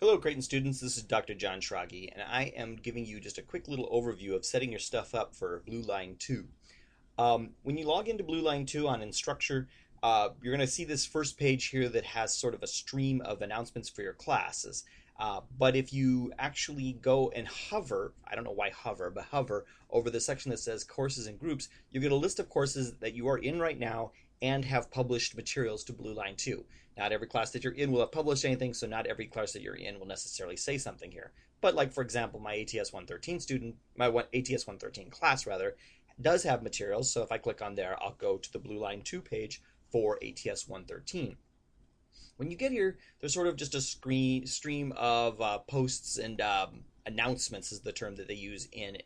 Hello, Creighton students. This is Dr. John Schrage, and I am giving you just a quick little overview of setting your stuff up for Blueline 2. When you log into Blueline 2 on Instructure, you're going to see this first page here that has sort of a stream of announcements for your classes. But if you actually go and hover, I don't know why hover, but hover over the section that says courses and groups, you get a list of courses that you are in right now and have published materials to Blueline 2. Not every class that you're in will have published anything, so not every class that you're in will necessarily say something here. But like, for example, my ATS 113 student, my ATS 113 class rather, does have materials. So if I click on there, I'll go to the Blueline 2 page for ATS 113. When you get here, there's sort of just a stream of posts and announcements is the term that they use in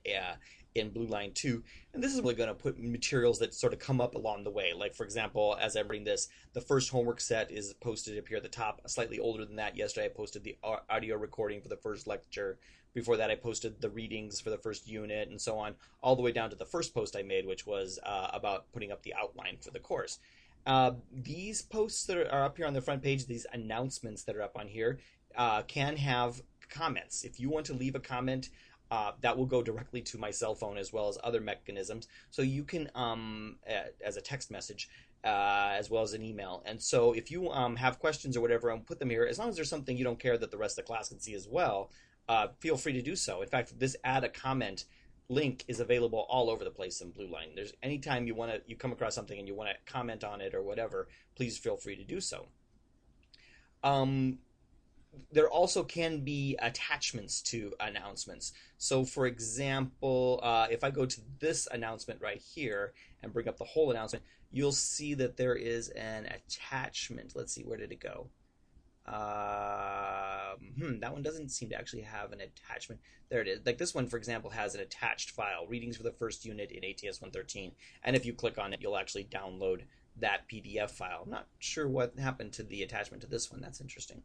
Blueline 2, and this is really going to put materials that sort of come up along the way. Like, for example, as I'm reading this, the first homework set is posted up here at the top. Slightly older than that, yesterday I posted the audio recording for the first lecture. Before that, I posted the readings for the first unit and so on, all the way down to the first post I made, which was about putting up the outline for the course. These posts that are up here on the front page, these announcements that are up on here, can have comments. If you want to leave a comment, that will go directly to my cell phone as well as other mechanisms. So you can, as a text message, as well as an email. And so if you have questions or whatever, and put them here, as long as there's something you don't care that the rest of the class can see as well, feel free to do so. In fact, this add a comment link is available all over the place in Blueline. There's anytime you come across something and you want to comment on it or whatever, please feel free to do so. There also can be attachments to announcements. So for example, if I go to this announcement right here and bring up the whole announcement, you'll see that there is an attachment. Let's see, where did it go? That one doesn't seem to actually have an attachment. There it is. Like this one, for example, has an attached file, readings for the first unit in ATS 113. And if you click on it, you'll actually download that PDF file. I'm not sure what happened to the attachment to this one. That's interesting.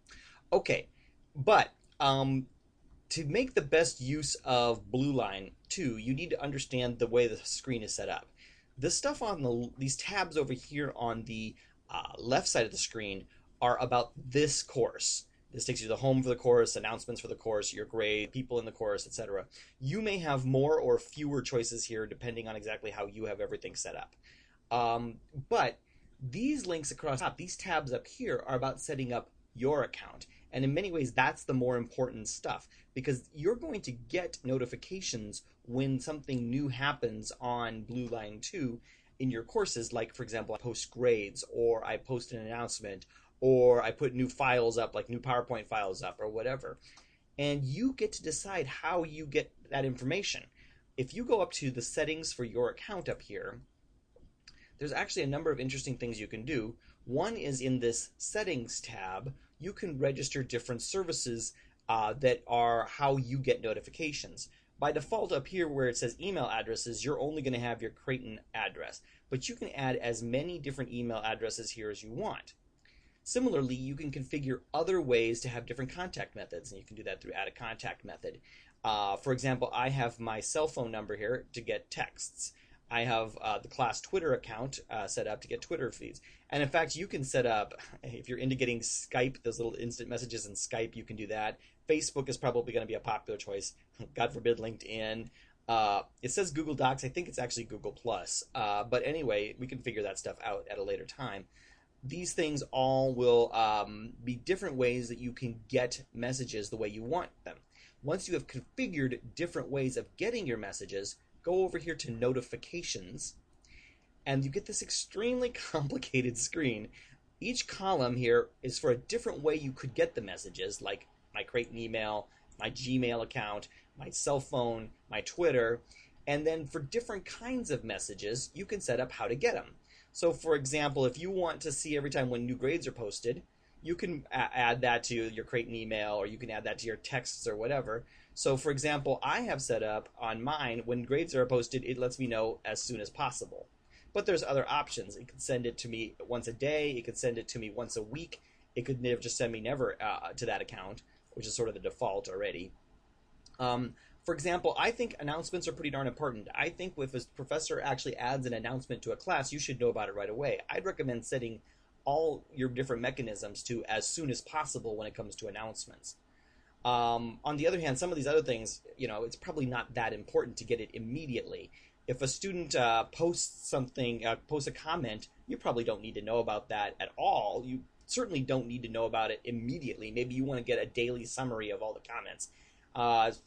Okay, but to make the best use of Blueline 2, you need to understand the way the screen is set up. This stuff on these tabs over here on the left side of the screen are about this course. This takes you to the home for the course, announcements for the course, your grade, people in the course, etc. You may have more or fewer choices here depending on exactly how you have everything set up. But these links across the top, these tabs up here, are about setting up your account. And in many ways, that's the more important stuff, because you're going to get notifications when something new happens on Blueline 2 in your courses. Like, for example, I post grades, or I post an announcement, or I put new files up, like new PowerPoint files up, or whatever. And you get to decide how you get that information. If you go up to the settings for your account up here, there's actually a number of interesting things you can do. One is in this settings tab, you can register different services that are how you get notifications. By default up here where it says email addresses, you're only going to have your Creighton address, but you can add as many different email addresses here as you want. Similarly, you can configure other ways to have different contact methods, and you can do that through add a contact method. For example, I have my cell phone number here to get texts. I have the class Twitter account set up to get Twitter feeds. And in fact, you can set up, if you're into getting Skype, those little instant messages in Skype, you can do that. Facebook is probably going to be a popular choice. God forbid LinkedIn. It says Google Docs. I think it's actually Google+. But anyway, we can figure that stuff out at a later time. These things all will be different ways that you can get messages the way you want them. Once you have configured different ways of getting your messages, go over here to notifications, and you get this extremely complicated screen. Each column here is for a different way you could get the messages, like my Creighton email, my Gmail account, my cell phone, my Twitter, and then for different kinds of messages, you can set up how to get them. So for example, if you want to see every time when new grades are posted, you can add that to your Creighton email, or you can add that to your texts or whatever. So for example, I have set up on mine, when grades are posted, it lets me know as soon as possible. But there's other options. It could send it to me once a day. It could send it to me once a week. It could never just send me never to that account, which is sort of the default already. For example, I think announcements are pretty darn important. I think if a professor actually adds an announcement to a class, you should know about it right away. I'd recommend setting all your different mechanisms to as soon as possible when it comes to announcements. On the other hand, some of these other things, it's probably not that important to get it immediately. If a student posts something, posts a comment, you probably don't need to know about that at all. You certainly don't need to know about it immediately. Maybe you want to get a daily summary of all the comments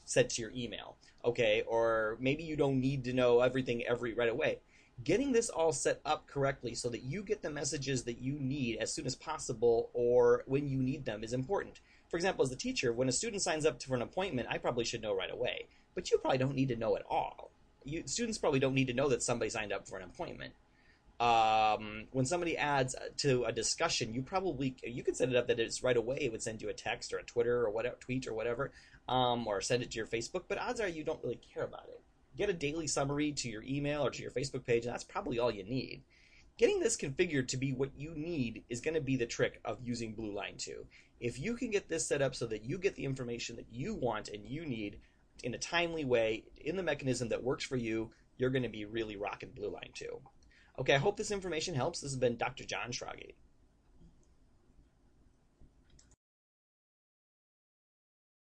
sent to your email, okay? Or maybe you don't need to know everything right away. Getting this all set up correctly so that you get the messages that you need as soon as possible or when you need them is important. For example, as the teacher, when a student signs up for an appointment, I probably should know right away. But you probably don't need to know at all. Students probably don't need to know that somebody signed up for an appointment. When somebody adds to a discussion, you could set it up that it's right away. It would send you a text or a Twitter or whatever, tweet or whatever, or send it to your Facebook. But odds are you don't really care about it. Get a daily summary to your email or to your Facebook page, and that's probably all you need. Getting this configured to be what you need is going to be the trick of using blueline2. If you can get this set up so that you get the information that you want and you need in a timely way, in the mechanism that works for you, you're going to be really rocking blueline2. Okay, I hope this information helps. This has been Dr. John Schrage.